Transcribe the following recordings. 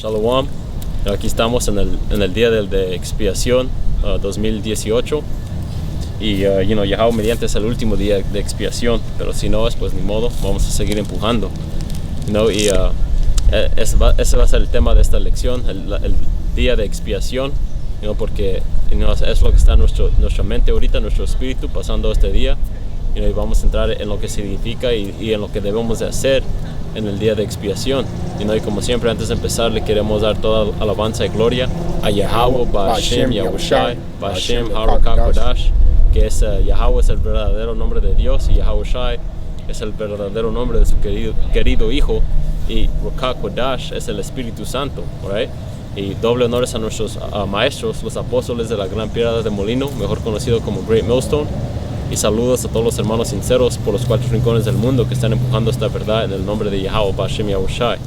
Shalom. Aquí estamos en el día de expiación 2018 y Yahweh mediante es el último día de expiación, pero si no es, pues ni modo, vamos a seguir empujando. Y ese va a ser el tema de esta lección, el día de expiación, porque es lo que está en nuestra mente ahorita, nuestro espíritu pasando este día, y vamos a entrar en lo que significa y en lo que debemos de hacer en el día de expiación. Y como siempre, antes de empezar, le queremos dar toda alabanza y gloria a Yahweh, Ba'Shem Yahushai, Ba'Shem HaRuach, que es Yahweh es el verdadero nombre de Dios y Yahushai es el verdadero nombre de su querido Hijo, y Ruach Kodash es el Espíritu Santo, right? Y doble honores a nuestros maestros, los apóstoles de la Gran Piedra de Molino, mejor conocido como Great Millstone. Y saludos a todos los hermanos sinceros por los 4 rincones del mundo que están empujando esta verdad en el nombre de Yahweh, Ba'Shem Yahushai.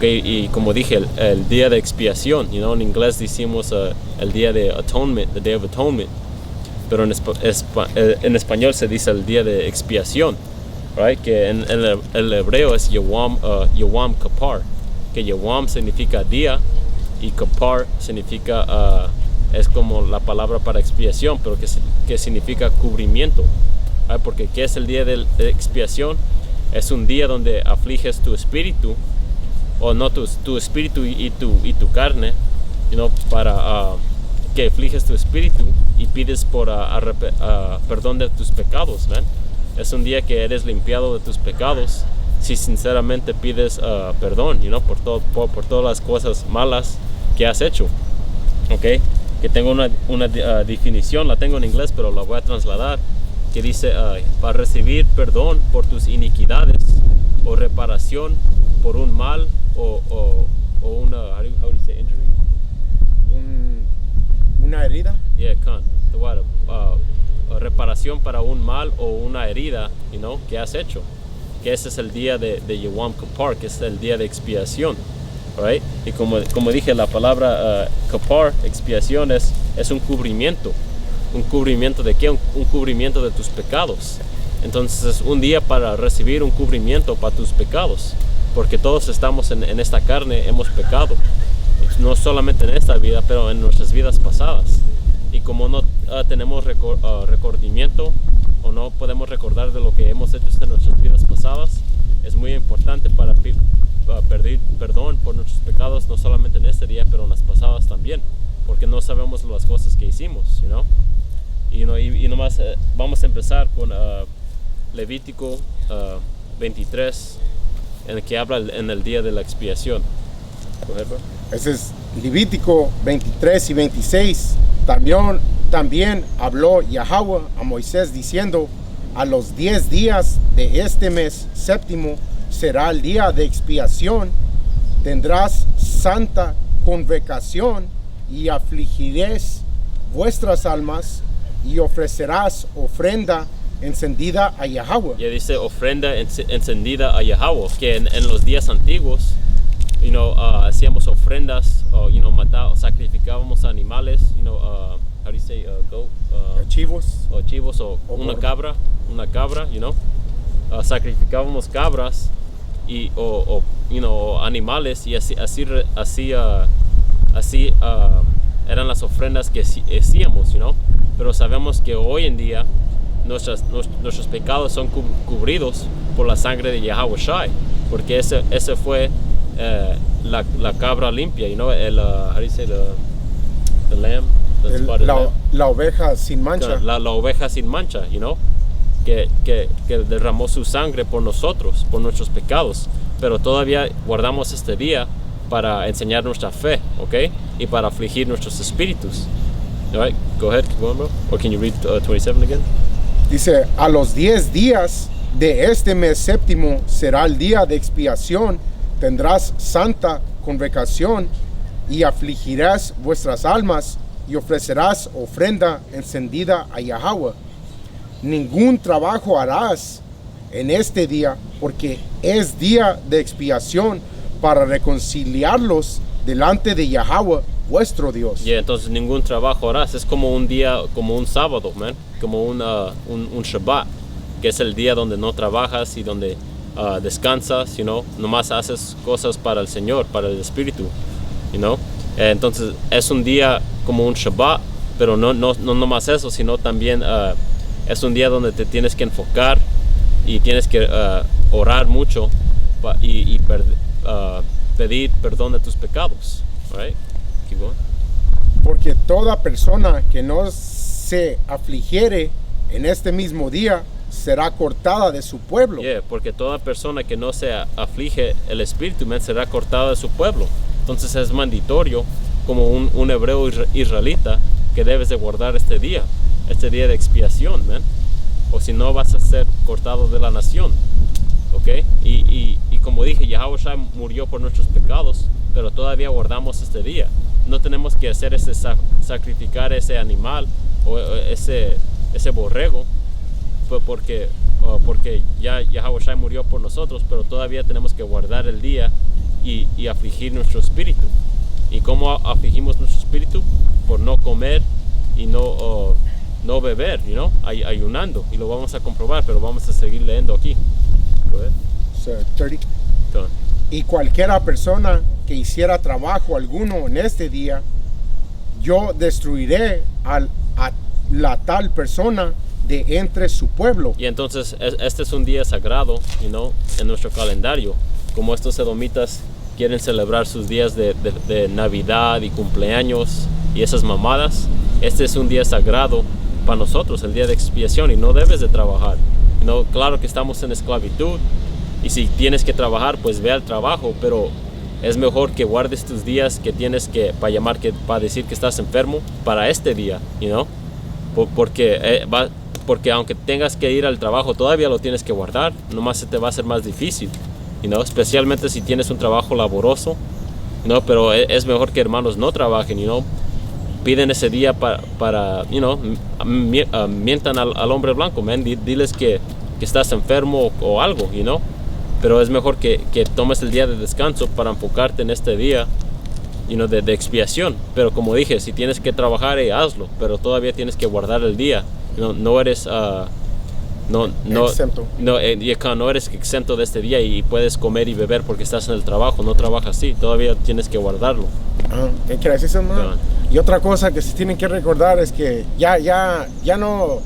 Y como dije, el día de expiación, en inglés decimos el día de atonement, the day of atonement, pero en español se dice el día de expiación, right? Que en el hebreo es Yawam Kapar, que Yawam significa día y Kapar significa es como la palabra para expiación, pero que significa cubrimiento, right? Porque ¿qué es el día de expiación? Es un día donde afliges tu espíritu, o no tu espíritu y tu carne, para que afliges tu espíritu y pides por perdón de tus pecados, man. Es un día que eres limpiado de tus pecados si sinceramente pides perdón, por todas las cosas malas que has hecho, okay? Que tengo una definición, la tengo en inglés, pero la voy a trasladar, que dice para recibir perdón por tus iniquidades o reparación por un mal o una, how do you say injury? Una herida. Yeah, reparación para un mal o una herida, que has hecho. Que ese es el día de Yawam Kapar, que es el día de expiación, right? Y como dije, la palabra Kapar, expiación, es un cubrimiento. ¿Un cubrimiento de qué? Un cubrimiento de tus pecados. Entonces es un día para recibir un cubrimiento para tus pecados, porque todos estamos en esta carne, hemos pecado, no solamente en esta vida, pero en nuestras vidas pasadas. Y como no tenemos recordamiento o no podemos recordar de lo que hemos hecho en nuestras vidas pasadas, es muy importante para pedir perdón por nuestros pecados, no solamente en este día, pero en las pasadas también, porque no sabemos las cosas que hicimos, Y nomás vamos a empezar con Levítico 23, en el que habla en el día de la expiación. Ese es Levítico 23 y 26. También habló Yahweh a Moisés diciendo: a los 10 días de este mes séptimo será el día de expiación. Tendrás santa convocación y afligiréis vuestras almas y ofrecerás ofrenda encendida a Yahweh. Ya dice ofrenda encendida a Yahweh, que en los días antiguos, hacíamos ofrendas, sacrificábamos animales, how do you say goat? Chivos. O chivos o una cabra, sacrificábamos cabras o animales, y así eran las ofrendas que hacíamos, pero sabemos que hoy en día nuestros pecados son cubridos por la sangre de Yahweh Shai, porque ese fue la cabra limpia, how do you say the lamb? La oveja sin mancha. La oveja sin mancha, que derramó su sangre por nosotros, por nuestros pecados, pero todavía guardamos este día para enseñar nuestra fe, okay? Y para afligir nuestros espíritus. All right, go ahead, keep going, bro. Or can you read 27 again? Dice: a los 10 días de este mes séptimo será el día de expiación. Tendrás santa convocación y afligirás vuestras almas y ofrecerás ofrenda encendida a Yahweh. Ningún trabajo harás en este día, porque es día de expiación para reconciliarlos delante de Yahweh vuestro Dios. Entonces ningún trabajo harás. Es como un día, como un sábado, man, como un Shabbat, que es el día donde no trabajas y donde descansas, nomás haces cosas para el Señor, para el Espíritu. you know? Entonces es un día como un Shabbat, pero no más eso, sino también es un día donde te tienes que enfocar y tienes que orar mucho y pedir perdón de tus pecados, right? Keep going. Porque toda persona que no se afligiere en este mismo día será cortada de su pueblo. Yeah, porque toda persona que no se aflige el espíritu, man, será cortada de su pueblo. Entonces es mandatorio como un hebreo israelita que debes de guardar este día de expiación, man. O si no vas a ser cortado de la nación, ¿ok? Y como dije, Yahushua murió por nuestros pecados, pero todavía guardamos este día. No tenemos que hacer sacrificar ese animal o ese borrego, porque ya Yahushua murió por nosotros, pero todavía tenemos que guardar el día y afligir nuestro espíritu. ¿Y cómo afligimos nuestro espíritu? Por no comer y no beber, you know? Ayunando, y lo vamos a comprobar, pero vamos a seguir leyendo aquí. So, 30. Y cualquiera persona que hiciera trabajo alguno en este día, yo destruiré a la tal persona de entre su pueblo. Y entonces este es un día sagrado, you know, en nuestro calendario. Como estos edomitas quieren celebrar sus días de Navidad y cumpleaños y esas mamadas, este es un día sagrado para nosotros, el día de expiación, y no debes de trabajar. You know, claro que estamos en esclavitud, y si tienes que trabajar, pues ve al trabajo, pero es mejor que guardes tus días que tienes que, para decir que estás enfermo, para este día, you know? Porque aunque tengas que ir al trabajo, todavía lo tienes que guardar, nomás se te va a hacer más difícil, you know? Especialmente si tienes un trabajo laboroso, you know? Pero es mejor que hermanos no trabajen, you know? Piden ese día para you know, mientan al hombre blanco, man. Diles que estás enfermo o algo, you know? Pero es mejor que tomes el día de descanso para enfocarte en este día, you know, de expiación. Pero como dije, si tienes que trabajar, hazlo, pero todavía tienes que guardar el día. You know, no eres exento. No eres exento de este día y puedes comer y beber porque estás en el trabajo, no trabajas así, todavía tienes que guardarlo. ¿Qué quiere decir, hermano? Y otra cosa que se tienen que recordar es que ya no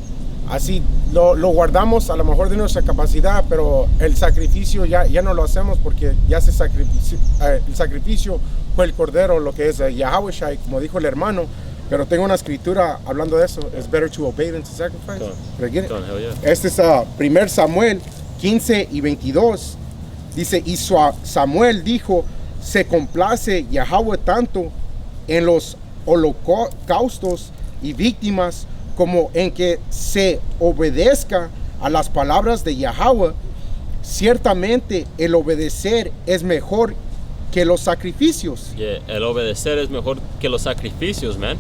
así lo guardamos a lo mejor de nuestra capacidad, pero el sacrificio ya no lo hacemos porque ya el sacrificio fue el cordero, lo que es Yahushua, como dijo el hermano. Pero tengo una escritura hablando de eso. It's better to obey than to sacrifice. Este es 1 Samuel 15 y 22. Dice, y Samuel dijo, se complace Yahweh tanto en los holocaustos y víctimas como en que se obedezca a las palabras de Yahweh. Ciertamente el obedecer es mejor que los sacrificios. Yeah, el obedecer es mejor que los sacrificios, man.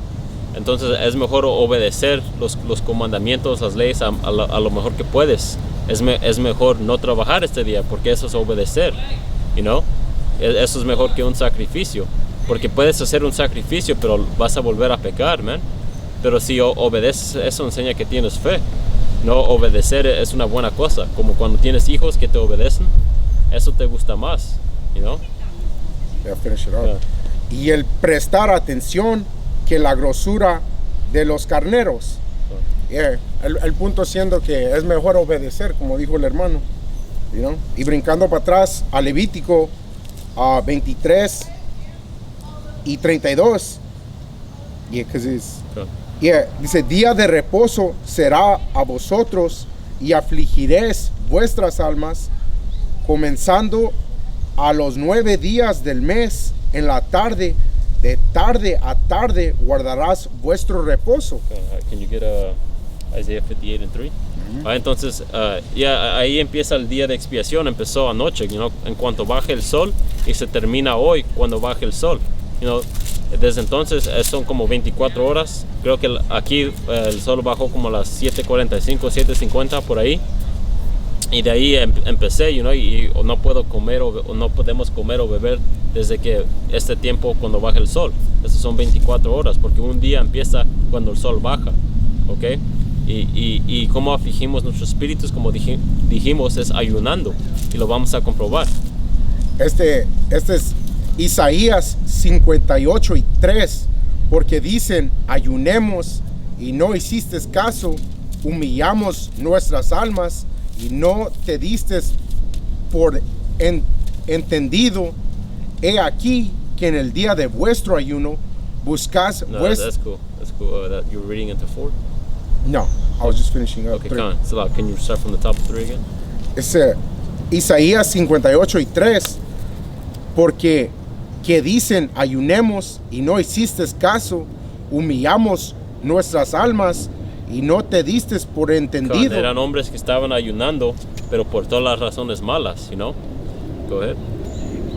Entonces es mejor obedecer los comandamientos, las leyes a lo mejor que puedes. Es mejor no trabajar este día porque eso es obedecer, you know? Eso es mejor que un sacrificio, porque puedes hacer un sacrificio pero vas a volver a pecar, man. Pero si obedeces, eso enseña que tienes fe. No, obedecer es una buena cosa, como cuando tienes hijos que te obedecen, eso te gusta más, you know? Finish it up. Y el prestar atención que la grosura de los carneros. El punto siendo que es mejor obedecer, como dijo el hermano, you know? Y brincando para atrás a Levítico 23 y 32. Dice, día de reposo será a vosotros y afligiréis vuestras almas, comenzando a los 9 días del mes en la tarde, de tarde a tarde guardarás vuestro reposo. Can you get Isaiah 58 and 3? Entonces, ahí empieza el día de expiación, empezó anoche, you know, en cuanto baje el sol, y se termina hoy cuando baje el sol. You know, desde entonces son como 24 horas. Creo que aquí el sol bajó como a las 7:45, 7:50 por ahí. Y de ahí empecé, you know, y no puedo comer o no podemos comer o beber desde que este tiempo cuando baja el sol. Esas son 24 horas, porque un día empieza cuando el sol baja, ¿ok? Y cómo afligimos nuestros espíritus, como dijimos, es ayunando, y lo vamos a comprobar. Este es Isaías 58:3, porque dicen, ayunemos y no hiciste caso, humillamos nuestras almas y no te diste por entendido. He aquí que en el día de vuestro ayuno buscas That's cool. That's cool. That you're reading into 4? No, I was just finishing up. Okay, 3. Can you start from the top of 3 again? Es Isaías 58:3, porque que dicen, ayunemos y no hiciste caso, humillamos nuestras almas y no te diste por entendido. Eran hombres que estaban ayunando, pero por todas las razones malas, you know? Go ahead.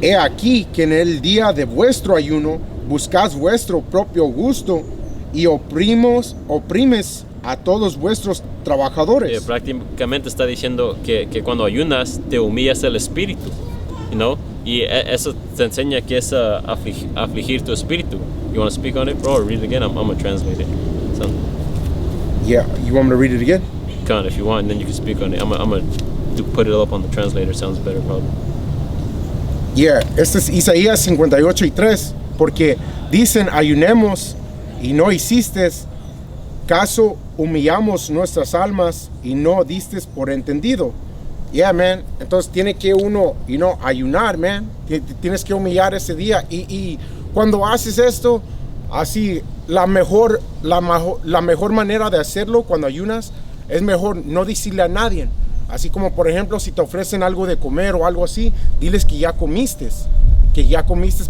He aquí que en el día de vuestro ayuno buscas vuestro propio gusto y oprimes a todos vuestros trabajadores. Prácticamente está diciendo que cuando ayunas te humillas el espíritu, you know? Y eso te enseña que es afligir tu espíritu. You want to speak on it, bro, or read it again? I'm going to translate it. So, Yeah, you want me to read it again? Con, if you want, then you can speak on it. I'm going to put it up on the translator. Sounds better, probably. Yeah, este es Isaías 58:3, porque dicen, ayunemos y no hiciste caso, humillamos nuestras almas y no diste por entendido. Yeah, man. Entonces tiene que uno, ayunar, man. Tienes que humillar ese día. Y cuando haces esto, así, la mejor manera de hacerlo cuando ayunas es mejor no decirle a nadie. Así como, por ejemplo, si te ofrecen algo de comer o algo así, diles que ya comiste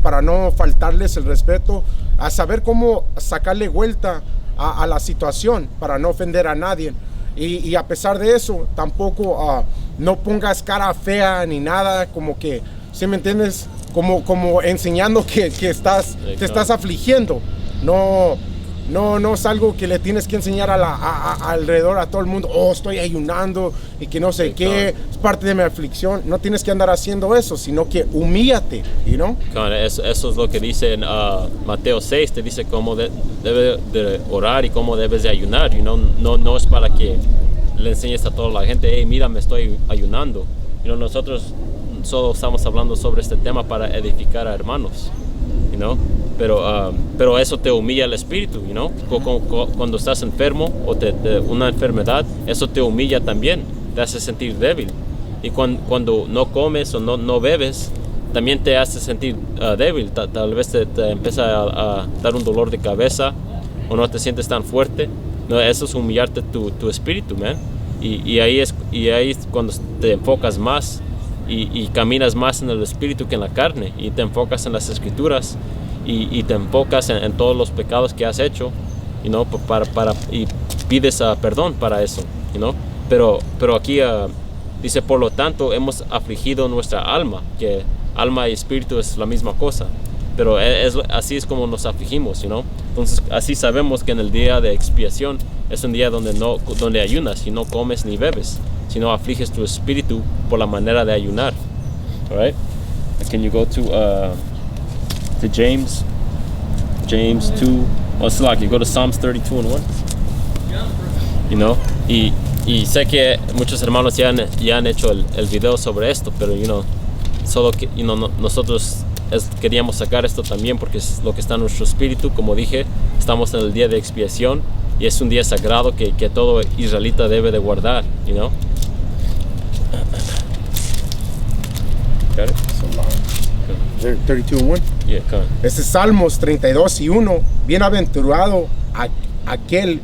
para no faltarles el respeto, a saber cómo sacarle vuelta a la situación para no ofender a nadie. Y a pesar de eso, tampoco no pongas cara fea ni nada, como que, ¿sí me entiendes? Como enseñando que te estás afligiendo. No es algo que le tienes que enseñar alrededor a todo el mundo. Oh, estoy ayunando y que no sé qué, es parte de mi aflicción. No tienes que andar haciendo eso, sino que humíllate, you know? Eso es lo que dice en Mateo 6, te dice cómo debes de orar y cómo debes de ayunar, you know? No es para que le enseñes a toda la gente, hey, mira, me estoy ayunando. You know, nosotros solo estamos hablando sobre este tema para edificar a hermanos, you know? Pero eso te humilla el espíritu, you know? Cuando estás enfermo o una enfermedad, eso te humilla también, te hace sentir débil. Y cuando no comes o no bebes, también te hace sentir débil. Tal vez te empieza a dar un dolor de cabeza o no te sientes tan fuerte. No, eso es humillarte tu espíritu, man. Y ahí es cuando te enfocas más y caminas más en el espíritu que en la carne, y te enfocas en las escrituras y te enfocas en todos los pecados que has hecho, you know, y pides perdón para eso, you know? Pero aquí dice, por lo tanto hemos afligido nuestra alma, que alma y espíritu es la misma cosa, pero así es como nos afligimos, you know? Entonces así sabemos que en el día de expiación es un día donde ayunas y no comes ni bebes, sino afliges tu espíritu por la manera de ayunar. All right? Can you go to James 2? Oh, it's like you go to Psalms 32:1. You know? Y sé que muchos hermanos ya han hecho el video sobre esto, pero solo que nosotros queríamos sacar esto también porque es lo que está en nuestro espíritu. Como dije, estamos en el día de expiación y es un día sagrado que todo israelita debe de guardar, you know? Got it? 32:1. Yeah, come on. Este es Salmos 32:1. Bienaventurado aquel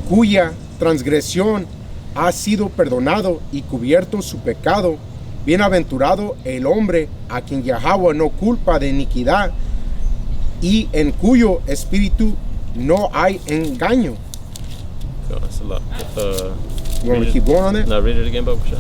cuya transgresión ha sido perdonado y cubierto su pecado. Bienaventurado el hombre a quien Yahweh no culpa de iniquidad y en cuyo espíritu no hay engaño. That's a lot. You want me to keep going on it? No, read it again, Babushka.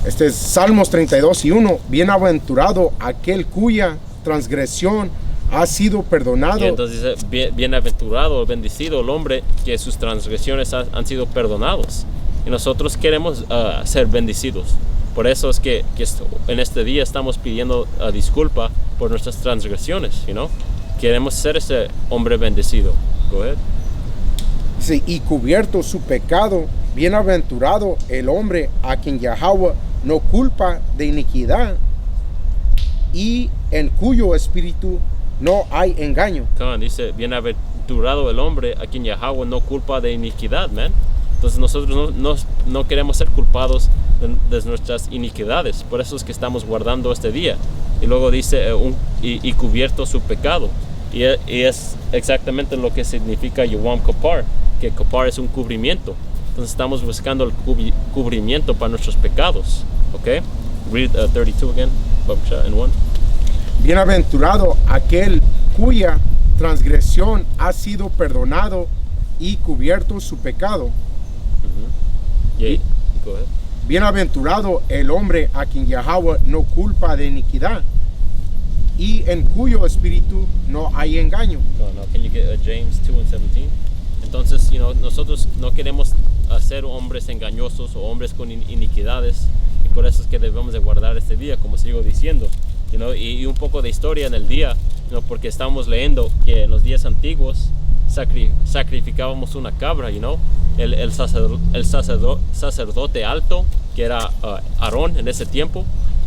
Este es Salmos 32:1. Bienaventurado aquel cuya transgresión ha sido perdonado. Y entonces dice, bienaventurado, bendecido el hombre que sus transgresiones han sido perdonados. Y nosotros queremos ser bendecidos. Por eso es que en este día estamos pidiendo disculpa por nuestras transgresiones, you know? Queremos ser ese hombre bendecido. Go ahead. Dice, y cubierto su pecado, bienaventurado el hombre a quien Yahweh no culpa de iniquidad y en cuyo espíritu no hay engaño. Come on, dice, bienaventurado el hombre a quien Yahweh no culpa de iniquidad, man. Entonces nosotros no queremos ser culpados de nuestras iniquidades. Por eso es que estamos guardando este día. Y luego dice, y cubierto su pecado. Y es exactamente lo que significa Yom Kippur, que Kippur es un cubrimiento. Entonces estamos buscando el cubrimiento para nuestros pecados. ¿Ok? Read 32 again, Babsha, in 1. Bienaventurado aquel cuya transgresión ha sido perdonado y cubierto su pecado. Yeah, go ahead. Bienaventurado el hombre a quien Yahweh no culpa de iniquidad y en cuyo espíritu no hay engaño. Now, can you get James 2:17? Entonces, nosotros no queremos ser hombres engañosos o hombres con iniquidades, y por eso es que debemos de guardar este día, como sigo diciendo. Y un poco de historia en el día, porque estamos leyendo que en los días antiguos sacrificábamos una cabra, el sacerdote alto, que era Aarón en ese tiempo,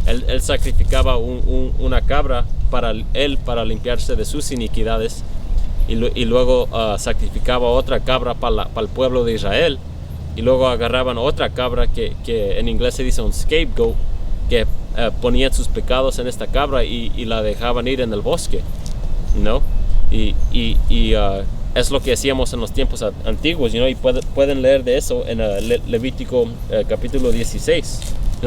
él sacrificaba una cabra para limpiarse de sus iniquidades, y luego sacrificaba otra cabra para el pueblo de Israel, y luego agarraban otra cabra que en inglés se dice un scapegoat, que ponían sus pecados en esta cabra y la dejaban ir en el bosque, es lo que hacíamos en los tiempos antiguos, y pueden leer de eso en Levítico capítulo 16,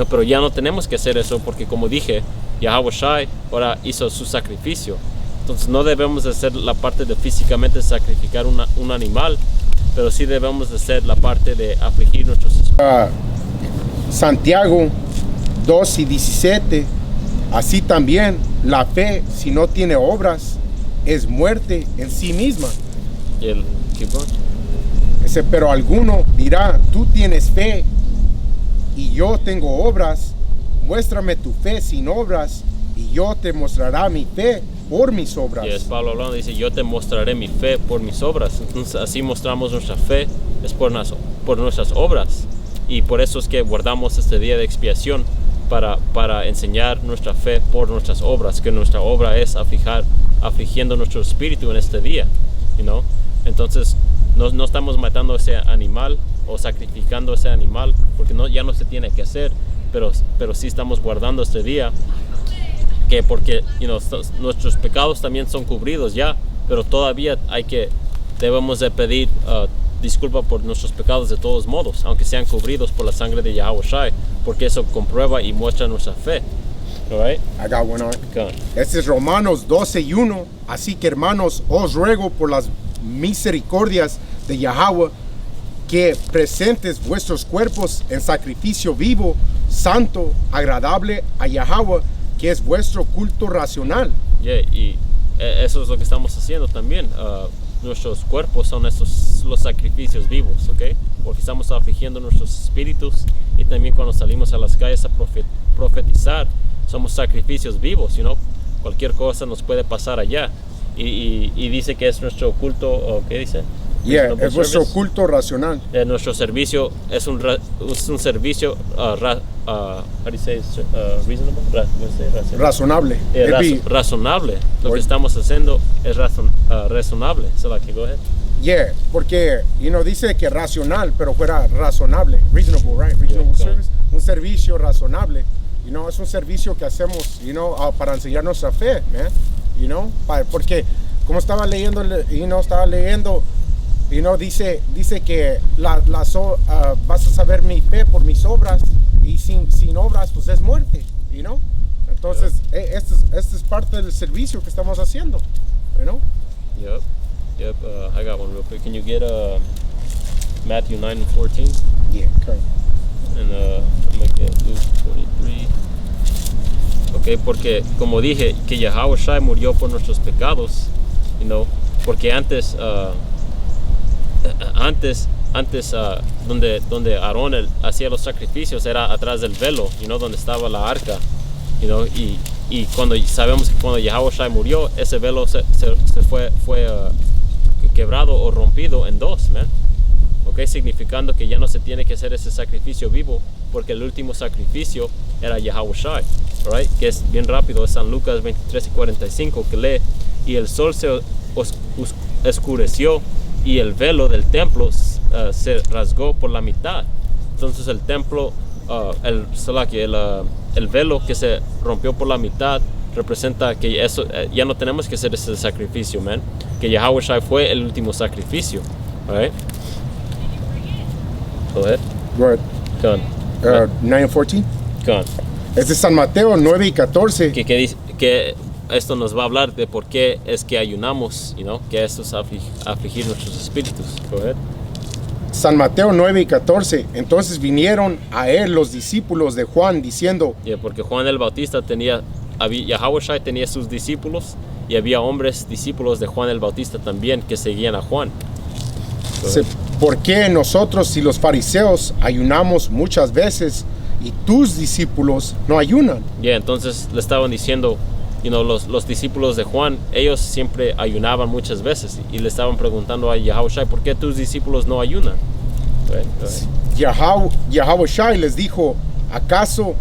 pero ya no tenemos que hacer eso, porque como dije, Yahweh Shai ahora hizo su sacrificio. Entonces no debemos de hacer la parte de físicamente sacrificar un animal, pero sí debemos de hacer la parte de afligir nuestros espíritus. Santiago 2:17, así también la fe, si no tiene obras, es muerte en sí misma. Y el keep going. Pero alguno dirá, tú tienes fe y yo tengo obras, muéstrame tu fe sin obras y yo te mostraré mi fe por mis obras. Y es Pablo hablando, dice, yo te mostraré mi fe por mis obras. Entonces así mostramos nuestra fe, es por nuestras obras. Y por eso es que guardamos este día de expiación, para enseñar nuestra fe por nuestras obras, que nuestra obra es afligiendo nuestro espíritu en este día, Entonces no estamos matando ese animal o sacrificando ese animal, porque ya no se tiene que hacer, pero sí estamos guardando este día, que porque nuestros pecados también son cubridos ya, pero todavía debemos de pedir disculpa por nuestros pecados de todos modos, aunque sean cubridos por la sangre de Yahweh Shai, porque eso comprueba y muestra nuestra fe. All right? I got one on. Este es Romanos 12:1. Así que, hermanos, os ruego por las misericordias de Yahweh que presentes vuestros cuerpos en sacrificio vivo, santo, agradable a Yahweh, que es vuestro culto racional. Yeah, y eso es lo que estamos haciendo también. Nuestros cuerpos son los sacrificios vivos, ¿ok? Porque estamos afligiendo nuestros espíritus, y también cuando salimos a las calles a profetizar, somos sacrificios vivos, cualquier cosa nos puede pasar allá, y dice que es nuestro culto, ¿o qué dice? Yeah, es vuestro culto racional. Nuestro servicio es un servicio how do you say reasonable? Razonable. Razonable. Lo que estamos haciendo es razonable. So like, go ahead. Yeah, porque dice que racional, pero fuera razonable. Reasonable, right? Reasonable service. Un servicio razonable. Es un servicio que hacemos, para enseñar nuestra fe, man. Porque como estaba leyendo, dice que vas a saber mi fe por mis obras, y sin obras pues es muerte, Entonces, este es parte del servicio que estamos haciendo, Yep. I got one real quick. Can you get Matthew 9:14? Yeah, correct. And I'm gonna get Luke 23. Okay, porque como dije, que Yahweh Shai murió por nuestros pecados, porque antes donde Aarón hacía los sacrificios era atrás del velo, donde estaba la arca, y cuando sabemos que cuando Yahweh Shai murió, ese velo se fue quebrado o rompido en dos, man. Okay, significando que ya no se tiene que hacer ese sacrificio vivo, porque el último sacrificio era Yahweh Shai. right? Que es bien rápido, es San Lucas 23:45 que lee, y el sol se oscureció y el velo del templo se rasgó por la mitad. Entonces el templo, el velo que se rompió por la mitad representa que eso, ya no tenemos que hacer ese sacrificio, man. Que Yahweh Shai fue el último sacrificio, right? Go ahead. Right. Con. 9:14. Con. Es de San Mateo 9:14. Que esto nos va a hablar de por qué es que ayunamos, que esto es afligir nuestros espíritus. Go ahead. San Mateo 9:14. Entonces vinieron a él los discípulos de Juan diciendo, Porque Juan el Bautista Yahweh Shai tenía sus discípulos, y había hombres discípulos de Juan el Bautista también que seguían a Juan. ¿por qué nosotros y los fariseos ayunamos muchas veces y tus discípulos no ayunan? Entonces le estaban diciendo, los discípulos de Juan, ellos siempre ayunaban muchas veces, y le estaban preguntando a Yahweh Shai, ¿por qué tus discípulos no ayunan? Yahweh Shai les dijo, ¿acaso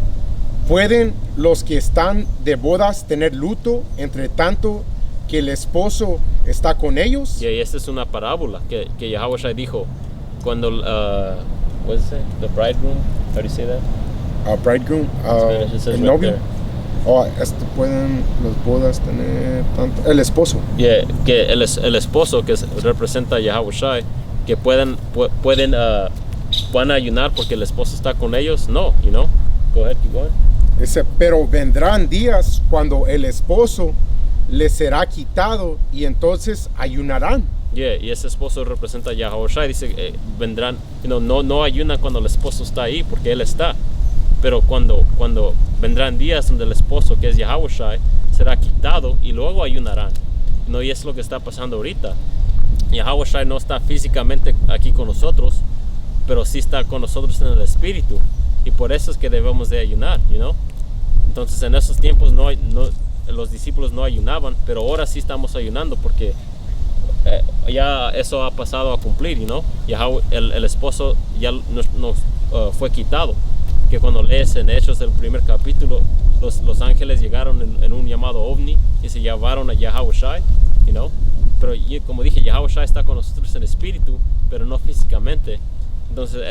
pueden los que están de bodas tener luto entre tanto que el esposo está con ellos? Y esta es una parábola que Yahweh Shai dijo cuando what does it say? The bridegroom, how do you say that? Bridegroom, el novio. Pueden las bodas tener tanto, el esposo. Que el esposo que representa a Yahweh Shai, que van a ayunar porque el esposo está con ellos. No, go ahead, keep going. Pero vendrán días cuando el esposo les será quitado y entonces ayunarán. Y ese esposo representa a Yahweh Shai. Dice, vendrán, no ayunan cuando el esposo está ahí, porque él está. Pero cuando vendrán días donde el esposo, que es Yahweh Shai, será quitado, y luego ayunarán. Y es lo que está pasando ahorita. Yahweh Shai no está físicamente aquí con nosotros, pero sí está con nosotros en el espíritu. Y por eso es que debemos de ayunar, Entonces en esos tiempos los discípulos no ayunaban, pero ahora sí estamos ayunando, porque ya eso ha pasado a cumplir, el esposo ya nos fue quitado. Que cuando lees en Hechos del primer capítulo, los ángeles llegaron en un llamado ovni y se llevaron a Yahweh Shai, Pero como dije, Yahweh Shai está con nosotros en espíritu, pero no físicamente. Entonces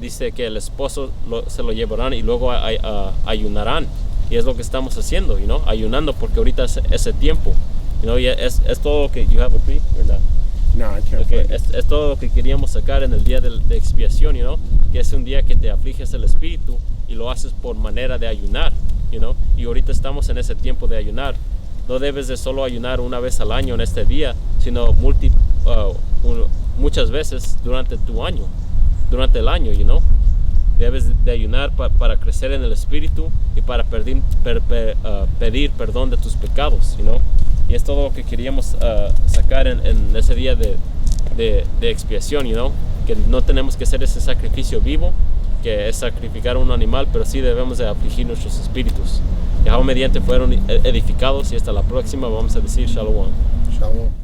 dice que el esposo se lo llevarán y luego ayunarán. Y es lo que estamos haciendo, ayunando, porque ahorita es ese tiempo. Y es todo lo que... You have a brief or not? No, I can't. Okay, es todo lo que queríamos sacar en el día de expiación, que es un día que te afliges el espíritu y lo haces por manera de ayunar, y ahorita estamos en ese tiempo de ayunar. No debes de solo ayunar una vez al año en este día, sino muchas veces durante el año, Debes de ayunar para crecer en el espíritu y para pedir perdón de tus pecados, Y es todo lo que queríamos sacar en ese día de expiación, Que no tenemos que hacer ese sacrificio vivo, que es sacrificar un animal, pero sí debemos de afligir nuestros espíritus. Yahweh mediante fueron edificados, y hasta la próxima vamos a decir Shalom. Shalom.